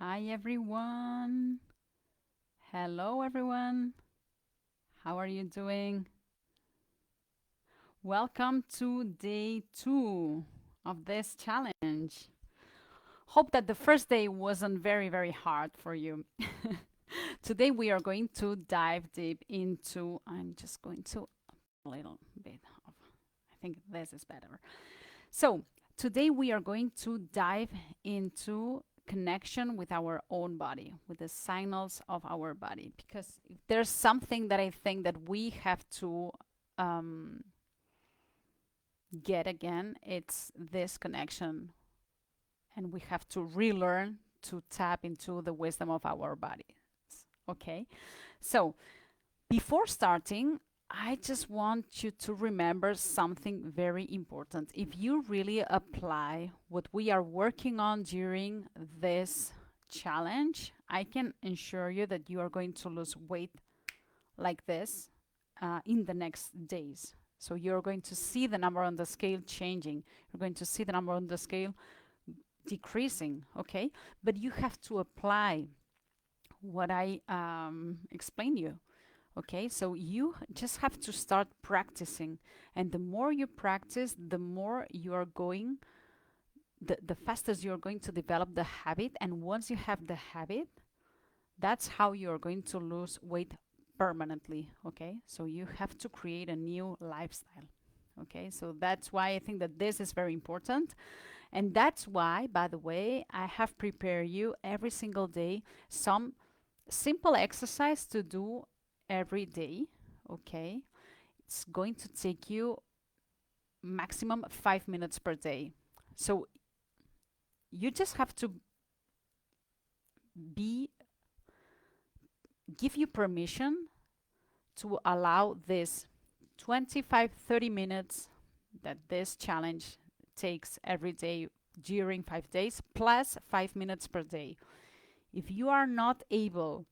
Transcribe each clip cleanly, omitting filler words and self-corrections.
Hi everyone. Hello everyone. How are you doing? Welcome to day 2 of this challenge. Hope that the first day wasn't very hard for you. Today we are going to dive deep into I'm just going to a little bit of I think this is better. So, today we are going to dive into connection with our own body, with the signals of our body. Because if there's something that I think that we have to um, get again, it's this connection. And we have to relearn to tap into the wisdom of our bodies. Okay? So, before starting, I just want you to remember something very important. If you really apply what we are working on during this challenge, I can assure you that you are going to lose weight like this in the next days. So you're going to see the number on the scale changing. You're going to see the number on the scale decreasing, okay? But you have to apply what I explained you. Okay, so you just have to start practicing. And the more you practice, the more you are going, the fastest you're going to develop the habit. And once you have the habit, that's how you're going to lose weight permanently. Okay, so you have to create a new lifestyle. Okay, so that's why I think that this is very important. And that's why, by the way, I have prepared you every single day some simple exercise to do every day. Okay, it's going to take you maximum 5 minutes per day. So you just have to be give you permission to allow this 25-30 minutes that this challenge takes every day during 5 days plus 5 minutes per day. If you are not able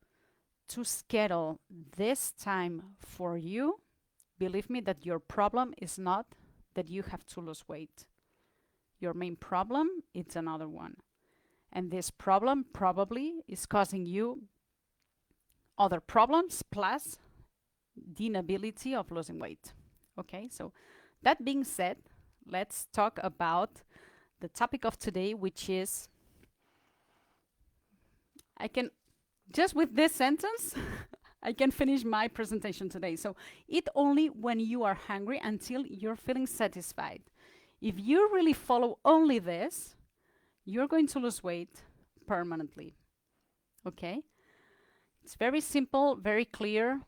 to schedule this time for you, believe me that your problem is not that you have to lose weight. Your main problem is another one. And this problem probably is causing you other problems plus the inability of losing weight. Okay, so that being said, let's talk about the topic of today, which is I can just with this sentence I can finish my presentation today. So eat only when you are hungry until you're feeling satisfied. If you really follow only this, you're going to lose weight permanently. Okay? It's very simple, very clear,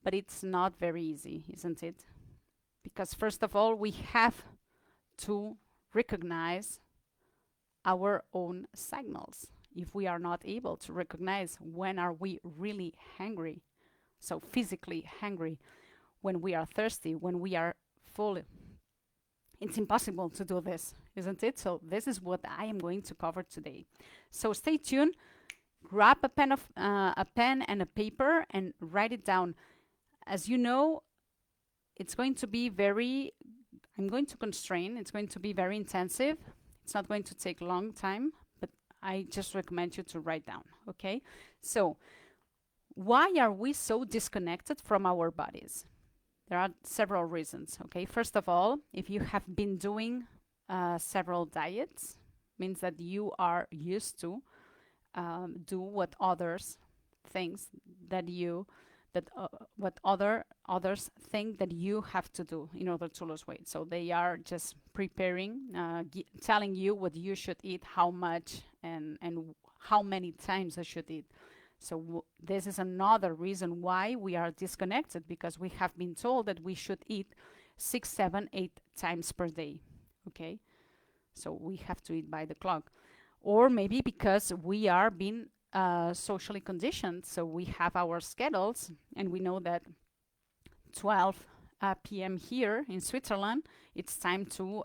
but it's not very easy, isn't it? Because first of all, we have to recognize our own signals. If we are not able to recognize when are we really hungry, so physically hungry, when we are thirsty, when we are full, it's impossible to do this, isn't it? So this is what I am going to cover today. So stay tuned. Grab a pen and a paper and write it down. As you know, it's going to be very. I'm going to constrain. It's going to be very intensive. It's not going to take a long time, but I just recommend you to write down. Okay. So why are we so disconnected from our bodies? There are several reasons. Okay, first of all, if you have been doing several diets, means that you are used to do what others thinks that you that what others think that you have to do in order to lose weight. So they are just preparing, telling you what you should eat, how much, and how many times I should eat. So this is another reason why we are disconnected, because we have been told that we should eat 6, 7, 8 times per day. Okay, so we have to eat by the clock, or maybe because we are being socially conditioned. So we have our schedules, and we know that 12 p.m. here in Switzerland, it's time to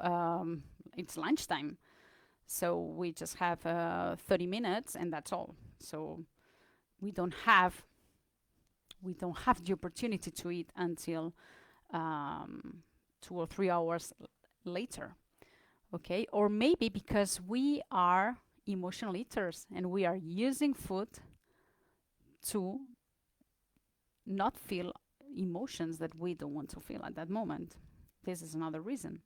it's lunchtime. So we just have 30 minutes, and that's all. So we don't have the opportunity to eat until 2 or 3 hours later. Okay, or maybe because we are emotional eaters, and we are using food to not feel emotions that we don't want to feel at that moment. This is another reason.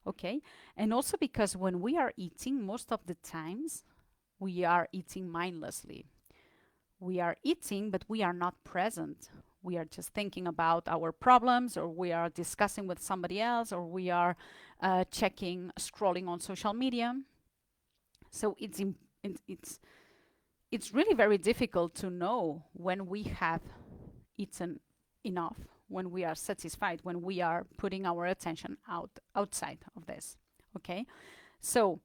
Okay. And also because when we are eating, most of the times we are eating mindlessly. We are eating, but we are not present. We are just thinking about our problems, or we are discussing with somebody else, or we are scrolling on social media. So it's really very difficult to know when we have eaten enough, when we are satisfied, when we are putting our attention outside of this. Okay, so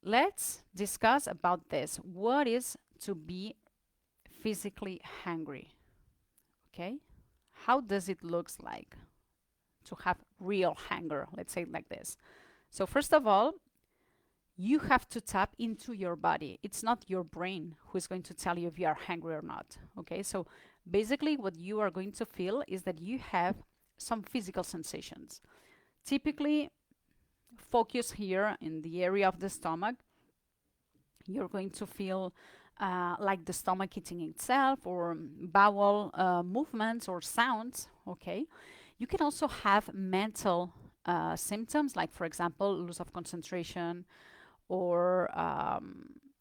let's discuss about this. What is to be physically hungry? Okay, how does it looks like to have real hunger? Let's say it like this. So first of all, you have to tap into your body. It's not your brain who is going to tell you if you are hungry or not. Okay, so basically what you are going to feel is that you have some physical sensations. Typically, focus here in the area of the stomach. You're going to feel like the stomach eating itself, or bowel movements or sounds. Okay, you can also have mental symptoms, like, for example, loss of concentration, or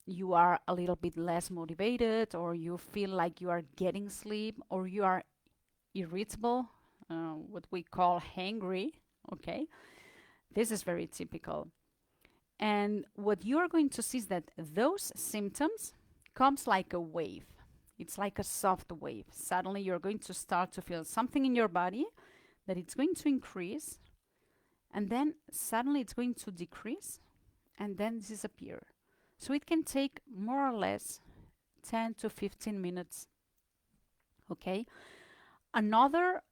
you are a little bit less motivated, or you feel like you are getting sleep, or you are irritable, what we call hangry. Okay, this is very typical. And what you are going to see is that those symptoms comes like a wave. It's like a soft wave. Suddenly you're going to start to feel something in your body that it's going to increase, and then suddenly it's going to decrease, and then disappear. So it can take more or less 10 to 15 minutes. Okay. Another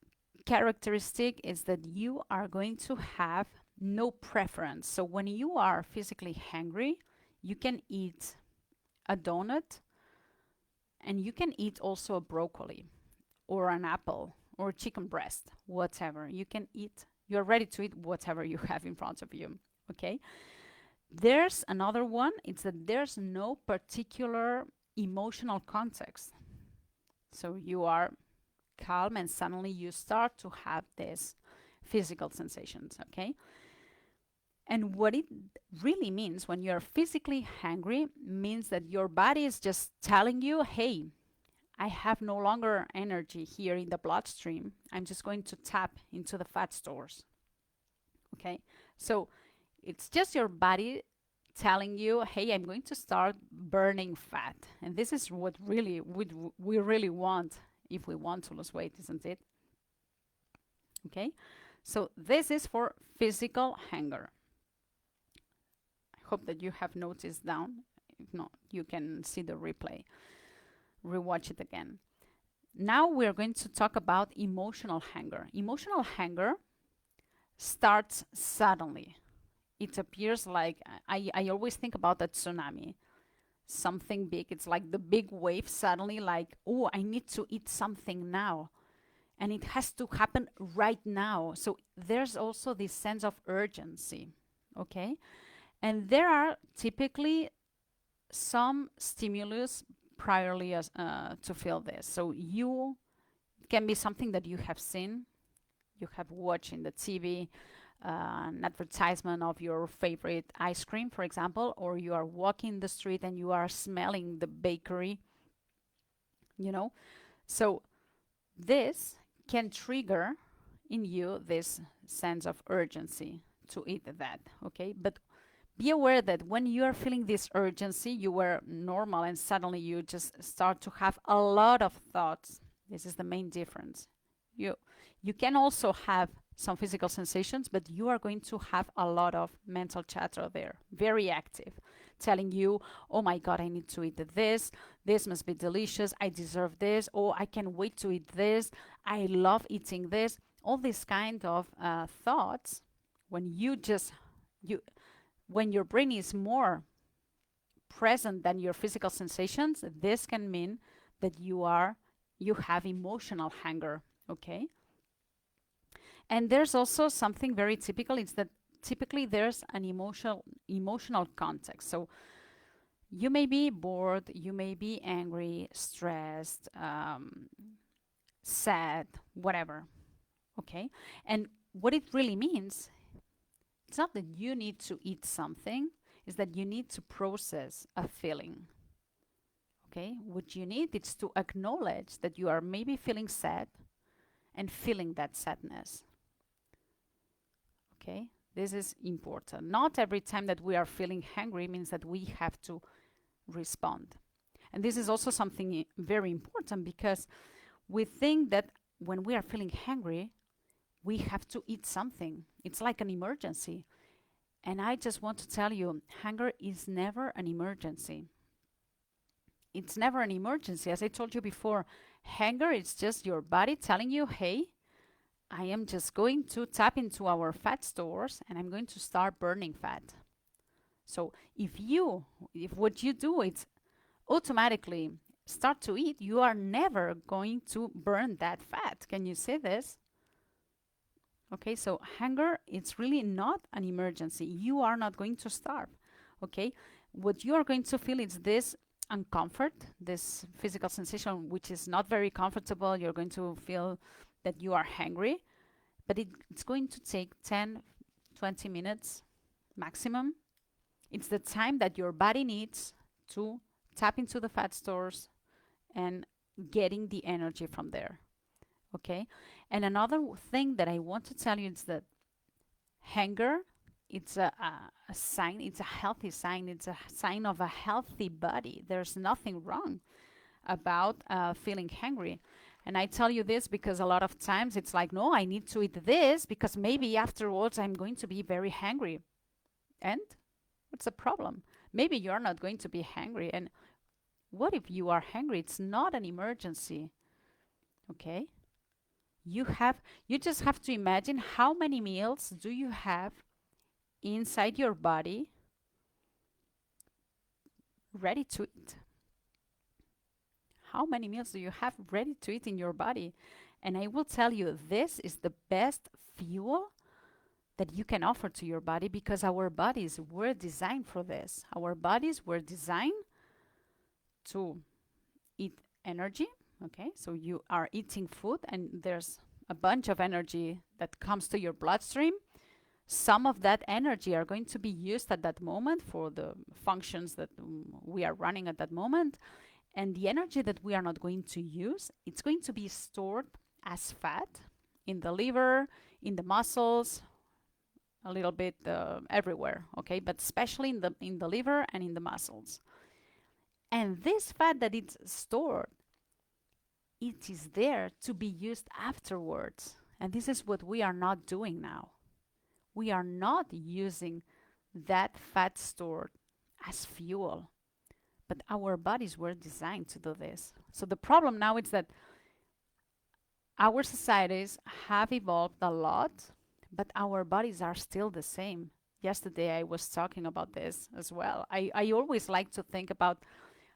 characteristic is that you are going to have no preference. So when you are physically hungry, you can eat a donut, and you can eat also a broccoli or an apple or chicken breast, whatever. You can eat, you're ready to eat whatever you have in front of you. Okay. There's another one, it's that there's no particular emotional context. So you are calm, and suddenly you start to have these physical sensations. Okay. And what it really means when you're physically hungry means that your body is just telling you, hey, I have no longer energy here in the bloodstream. I'm just going to tap into the fat stores. Okay. So it's just your body telling you, hey, I'm going to start burning fat. And this is what really we really want if we want to lose weight, isn't it? Okay. So this is for physical hunger. I hope that you have noticed down. If not, you can see the replay, rewatch it again. Now we're going to talk about emotional hunger. Emotional hunger starts suddenly. It appears like, I always think about a tsunami, something big. It's like the big wave suddenly, like, oh, I need to eat something now. And it has to happen right now. So there's also this sense of urgency. Okay. And there are typically some stimulus priorly to feel this. So you can be something that you have seen, you have watched in the TV, an advertisement of your favorite ice cream, for example, or you are walking the street and you are smelling the bakery, you know. So this can trigger in you this sense of urgency to eat that. Okay, but be aware that when you are feeling this urgency, you were normal and suddenly you just start to have a lot of thoughts. This is the main difference. You can also have some physical sensations, but you are going to have a lot of mental chatter there, very active, telling you, oh my God, I need to eat this. This must be delicious. I deserve this. Oh, I can't wait to eat this. I love eating this. All these kind of thoughts, when when your brain is more present than your physical sensations, this can mean that you have emotional hunger. Okay. And there's also something very typical. It's that typically there's an emotional context. So You may be bored, you may be angry, stressed, sad, whatever. Okay? And what it really means, it's not that you need to eat something, it's that you need to process a feeling. Okay? What you need is to acknowledge that you are maybe feeling sad and feeling that sadness. Okay? This is important. Not every time that we are feeling hungry means that we have to respond. And this is also something very important because we think that when we are feeling hungry, we have to eat something. It's like an emergency. And I just want to tell you, hunger is never an emergency. It's never an emergency. As I told you before, hunger is just your body telling you, hey, I am just going to tap into our fat stores and I'm going to start burning fat. So if what you do is automatically start to eat, you are never going to burn that fat. Can you see this? Okay, so hunger, it's really not an emergency. You are not going to starve. Okay, what you are going to feel is this uncomfort, this physical sensation, which is not very comfortable. You're going to feel that you are hungry, but it's going to take 10, 20 minutes maximum. It's the time that your body needs to tap into the fat stores and getting the energy from there. Okay? And another thing that I want to tell you is that hunger, it's a sign, it's a healthy sign, it's a sign of a healthy body. There's nothing wrong about feeling hungry. And I tell you this because a lot of times it's like, no, I need to eat this because maybe afterwards I'm going to be very hungry. And what's the problem? Maybe you're not going to be hungry. And what if you are hungry? It's not an emergency. Okay? You just have to imagine how many meals do you have inside your body ready to eat. How many meals do you have ready to eat in your body? And I will tell you, this is the best fuel that you can offer to your body because our bodies were designed for this. Our bodies were designed to eat energy. Okay, so you are eating food and there's a bunch of energy that comes to your bloodstream. Some of that energy are going to be used at that moment for the functions that we are running at that moment. And the energy that we are not going to use, it's going to be stored as fat in the liver, in the muscles, a little bit everywhere, okay? But especially in the liver and in the muscles. And this fat that it's stored, it is there to be used afterwards. And this is what we are not doing now. We are not using that fat stored as fuel. But our bodies were designed to do this. So the problem now is that our societies have evolved a lot, but our bodies are still the same. Yesterday I was talking about this as well. I always like to think about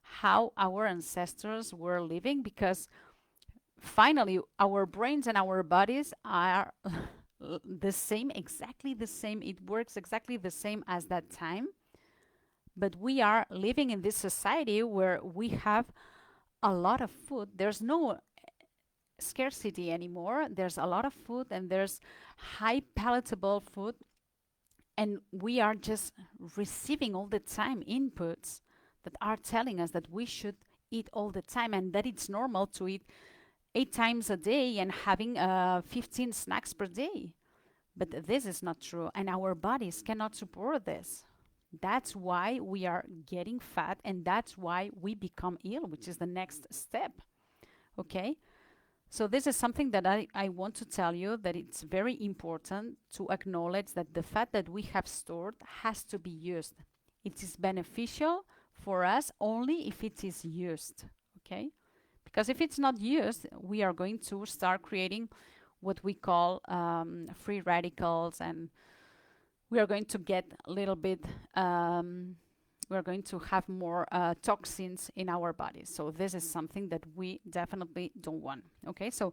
how our ancestors were living because finally our brains and our bodies are the same, exactly the same. It works exactly the same as that time. But we are living in this society where we have a lot of food. There's no scarcity anymore. There's a lot of food and there's high palatable food. And we are just receiving all the time inputs that are telling us that we should eat all the time and that it's normal to eat 8 times a day and having 15 snacks per day. But this is not true, and our bodies cannot support this. That's why we are getting fat, and that's why we become ill, which is the next step. Okay? So this is something that I want to tell you, that it's very important to acknowledge that the fat that we have stored has to be used. It is beneficial for us only if it is used. Okay? Because if it's not used, we are going to start creating what we call free radicals, and we are going to get a little bit, we're going to have more toxins in our bodies. So this is something that we definitely don't want. Okay, so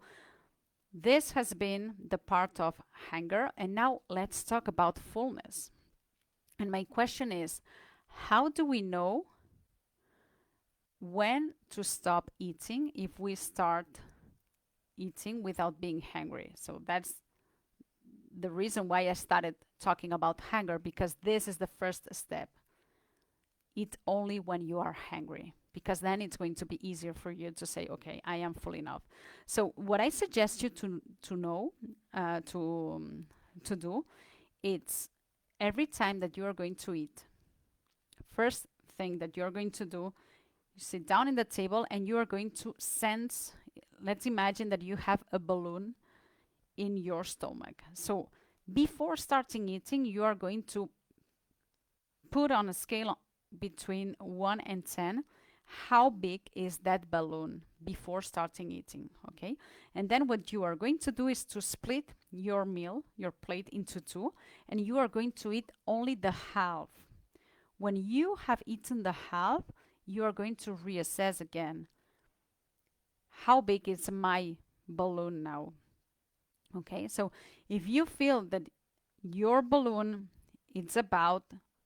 this has been the part of hunger, and now let's talk about fullness. And my question is, how do we know when to stop eating if we start eating without being hungry. So that's the reason why I started talking about hunger, because this is the first step. Eat only when you are hungry, because then it's going to be easier for you to say, okay, I am full enough. So what I suggest you to know, to do, it's every time that you are going to eat, first thing that you're going to do, you sit down in the table and you are going to sense, let's imagine that you have a balloon in your stomach. So before starting eating, you are going to put on a scale between 1 and 10 how big is that balloon before starting eating, okay? And then what you are going to do is to split your meal, your plate, into two, and you are going to eat only the half. When you have eaten the half, you are going to reassess again. How big is my balloon now? Okay, so if you feel that your balloon is about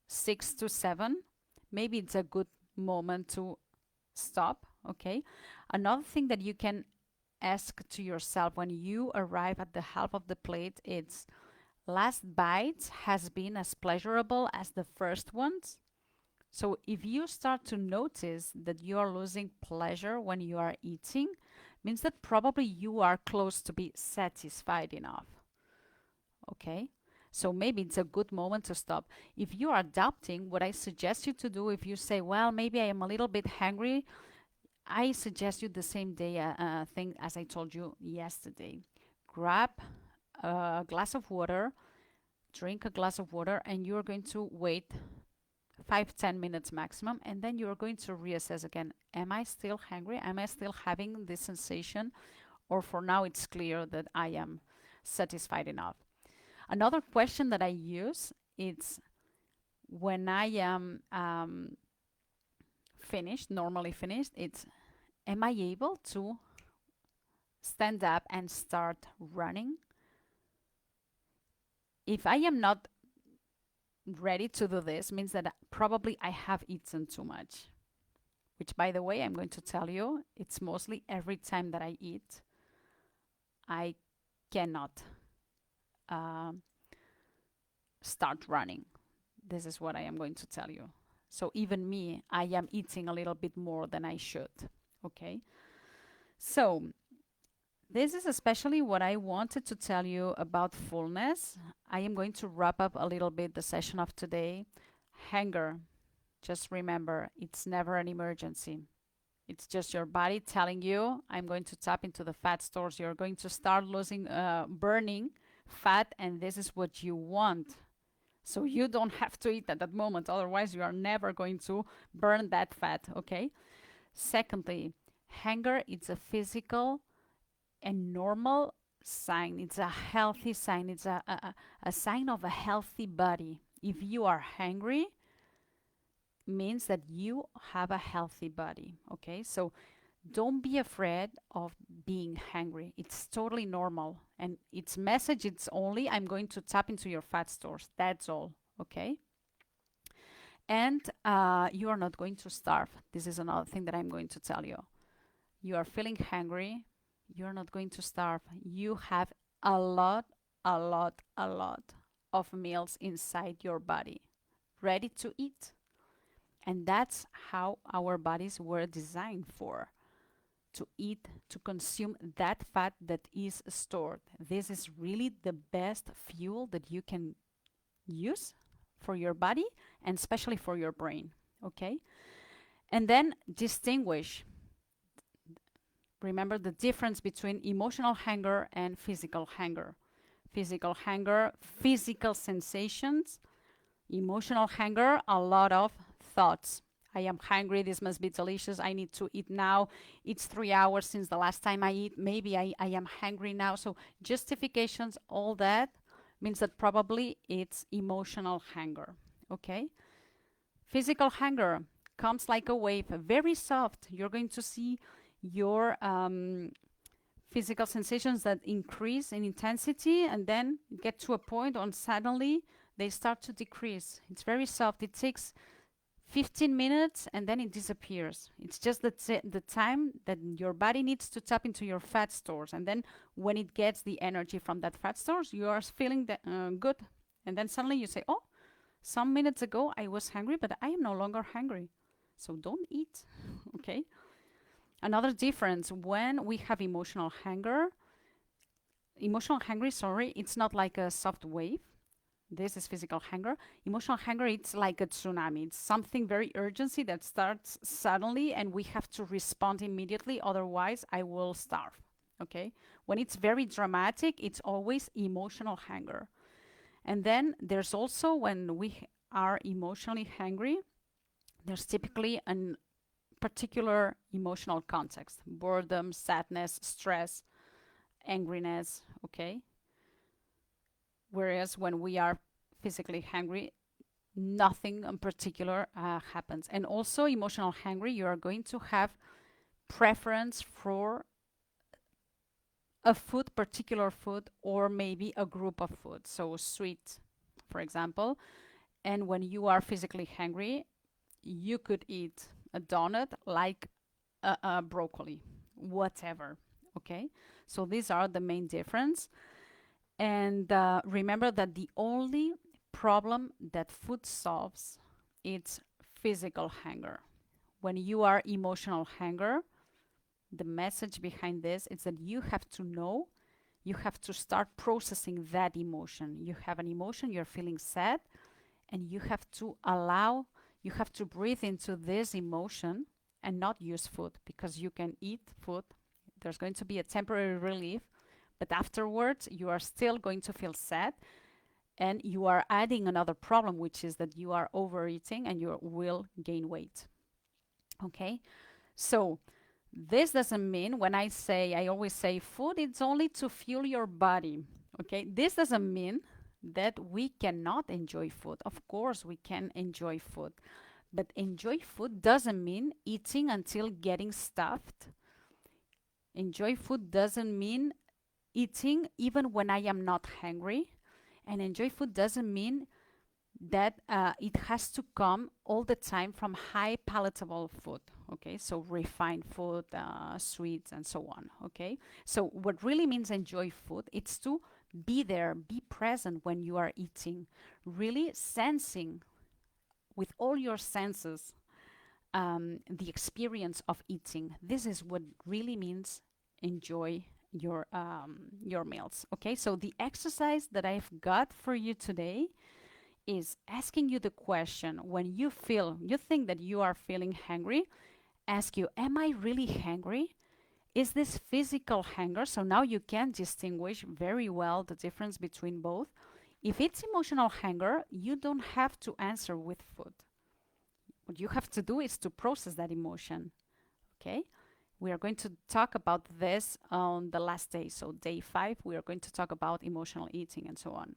6 to 7, maybe it's a good moment to stop, okay? Another thing that you can ask to yourself when you arrive at the half of the plate is, last bite has been as pleasurable as the first ones? So if you start to notice that you are losing pleasure when you are eating, means that probably you are close to be satisfied enough. Okay? So maybe it's a good moment to stop. If you are adapting, what I suggest you to do, if you say, well, maybe I am a little bit hungry, I suggest you the same day thing as I told you yesterday. Grab a glass of water, drink a glass of water, and you're going to wait 5-10 minutes maximum, and then you're going to reassess again. Am I still hungry? Am I still having this sensation? Or for now it's clear that I am satisfied enough. Another question that I use is, when I am finished, normally finished, it's, am I able to stand up and start running? If I am not ready to do this, means that probably I have eaten too much. Which, by the way, I'm going to tell you, it's mostly every time that I eat, I cannot start running. This is what I am going to tell you. So even me, I am eating a little bit more than I should. Okay? So this is especially what I wanted to tell you about fullness. I am going to wrap up a little bit the session of today. Hunger, just remember, it's never an emergency. It's just your body telling you, I'm going to tap into the fat stores. You're going to start losing, burning fat, and this is what you want. So you don't have to eat at that moment. Otherwise, you are never going to burn that fat, okay? Secondly, hunger, it's a physical and normal sign. It's a healthy sign. It's a sign of a healthy body. If you are hungry, means that you have a healthy body. Okay, so don't be afraid of being hungry. It's totally normal, and its message, it's only, I'm going to tap into your fat stores. That's all. Okay, and you are not going to starve. This is another thing that I'm going to tell you. You are feeling hungry, you're not going to starve. You have a lot of meals inside your body ready to eat. And that's how our bodies were designed for, to eat, to consume that fat that is stored. This is really the best fuel that you can use for your body, and especially for your brain. Okay? And then distinguish. Remember the difference between emotional hunger and physical hunger. Physical hunger, physical sensations. Emotional hunger, a lot of thoughts. I am hungry, this must be delicious, I need to eat now. It's 3 hours since the last time I eat, maybe I am hungry now. So justifications, all that means that probably it's emotional hunger. Okay? Physical hunger comes like a wave, very soft. You're going to see your physical sensations that increase in intensity, and then get to a point on suddenly they start to decrease. It's very soft. It takes 15 minutes and then it disappears. It's just the time that your body needs to tap into your fat stores. And then when it gets the energy from that fat stores, you are feeling good. And then suddenly you say, oh, some minutes ago I was hungry, but I am no longer hungry. So don't eat, okay? Another difference, when we have emotional hunger, it's not like a soft wave. This is physical hunger. Emotional hunger, it's like a tsunami. It's something very urgency that starts suddenly and we have to respond immediately. Otherwise, I will starve. Okay? When it's very dramatic, it's always emotional hunger. And then there's also when we are emotionally hungry, there's typically a particular emotional context: boredom, sadness, stress, angriness. Okay? Whereas when we are physically hungry, nothing in particular happens. And also emotional hungry, you are going to have preference for a food, particular food, or maybe a group of food. So sweet, for example. And when you are physically hungry, you could eat a donut like a broccoli, whatever. Okay? So these are the main difference. And remember that the only problem that food solves is physical hunger. When you are emotional hunger, the message behind this is that you have to know, you have to start processing that emotion. You have an emotion, you're feeling sad, and you have to you have to breathe into this emotion and not use food, because you can eat food. There's going to be a temporary relief, but afterwards, you are still going to feel sad, and you are adding another problem, which is that you are overeating and you will gain weight. Okay? So, this doesn't mean, I always say food, it's only to fuel your body. Okay? This doesn't mean that we cannot enjoy food. Of course, we can enjoy food. But enjoy food doesn't mean eating until getting stuffed. Enjoy food doesn't mean eating even when I am not hungry. And enjoy food doesn't mean that it has to come all the time from high palatable food. Okay, so refined food, sweets, and so on. Okay, so what really means enjoy food, it's to be there, be present when you are eating, really sensing with all your senses the experience of eating. This is what really means enjoy your meals. Okay, so the exercise that I've got for you today is asking you the question: when you think that you are feeling hungry, ask you, am I really hungry? Is this physical hunger? So now you can distinguish very well the difference between both. If it's emotional hunger, you don't have to answer with food. What you have to do is to process that emotion. Okay? We are going to talk about this on the last day. So day 5, we are going to talk about emotional eating and so on.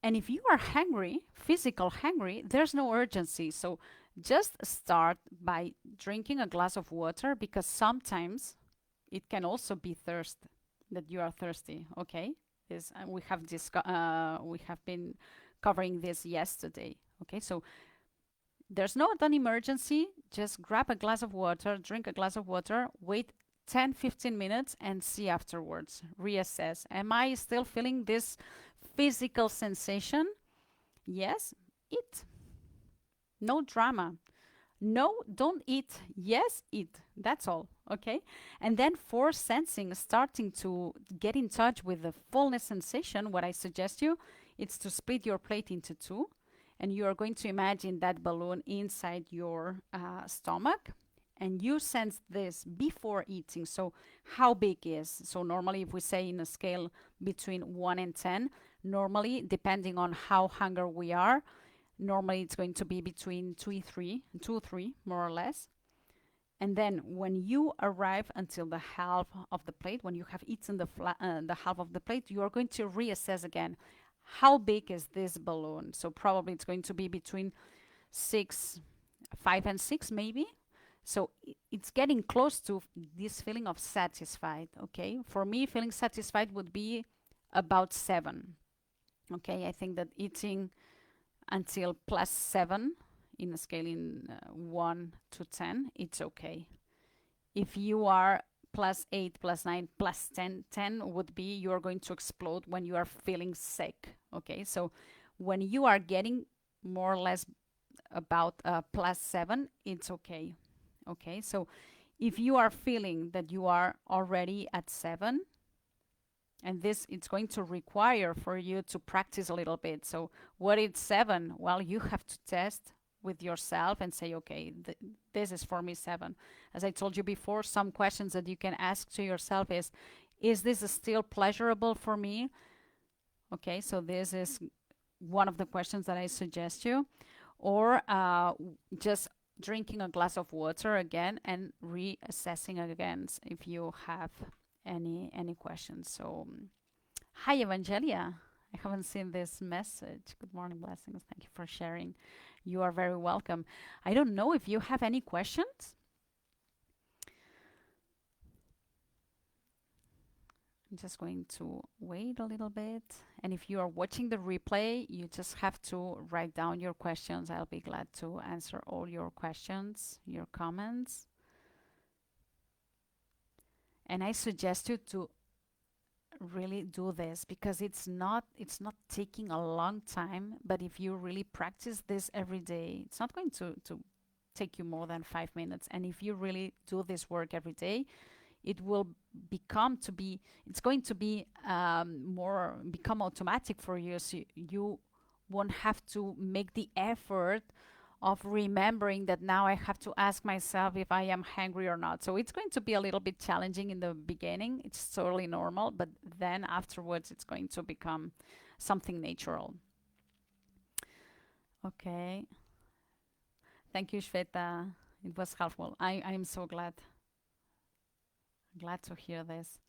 And if you are hungry, physical hungry, there's no urgency. So just start by drinking a glass of water, because sometimes it can also be thirst, that you are thirsty. Okay, we have been covering this yesterday. Okay, so there's not an emergency. Just grab a glass of water, drink a glass of water, wait 10-15 minutes and see afterwards. Reassess. Am I still feeling this physical sensation? Yes, eat. No drama. No, don't eat. Yes, eat. That's all. Okay? And then for sensing, starting to get in touch with the fullness sensation, what I suggest you, it's to split your plate into 2. And you are going to imagine that balloon inside your stomach. And you sense this before eating. So how big is? So normally if we say in a scale between 1 and 10, normally depending on how hungry we are, normally it's going to be between 2 and 3, more or less. And then when you arrive until the half of the plate, when you have eaten the half of the plate, you are going to reassess again. How big is this balloon? So probably it's going to be between 5 and 6 maybe. So it's getting close to this feeling of satisfied. Okay, for me, feeling satisfied would be about 7. Okay, I think that eating until +7 in a scaling 1 to 10, it's okay. If you are +8, +9, +10, 10 would be you're going to explode when you are feeling sick. Okay, so when you are getting more or less about +7, it's okay. Okay, so if you are feeling that you are already at 7, and this it's going to require for you to practice a little bit. So what is 7? Well, you have to test with yourself and say, okay, this is for me 7. As I told you before, some questions that you can ask to yourself is this still pleasurable for me? Okay, so this is one of the questions that I suggest you. Or just drinking a glass of water again and reassessing again if you have any questions. So hi Evangelia, I haven't seen this message. Good morning, blessings, thank you for sharing. You are very welcome. I don't know if you have any questions. I'm just going to wait a little bit. And if you are watching the replay, you just have to write down your questions. I'll be glad to answer all your questions, your comments. And I suggest you to really do this because it's not taking a long time, but if you really practice this every day, it's not going to take you more than 5 minutes. And if you really do this work every day, it will become to be, it's going to be more become automatic for you, so you won't have to make the effort of remembering that now I have to ask myself if I am hungry or not. So it's going to be a little bit challenging in the beginning. It's totally normal, but then afterwards it's going to become something natural. Okay. Thank you, Shweta. It was helpful. I'm so glad to hear this.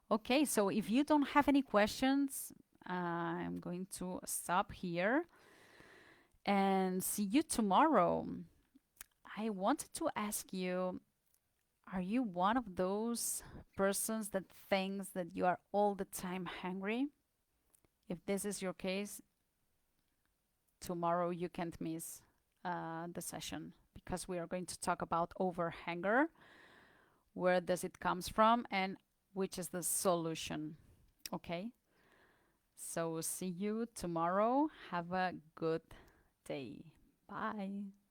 Okay, so if you don't have any questions, I'm going to stop here and see you tomorrow. I wanted to ask you, are you one of those persons that thinks that you are all the time hungry? If this is your case, tomorrow you can't miss the session because we are going to talk about over hunger. Where does it comes from and which is the solution? Okay, so see you tomorrow. Have a good day. Bye.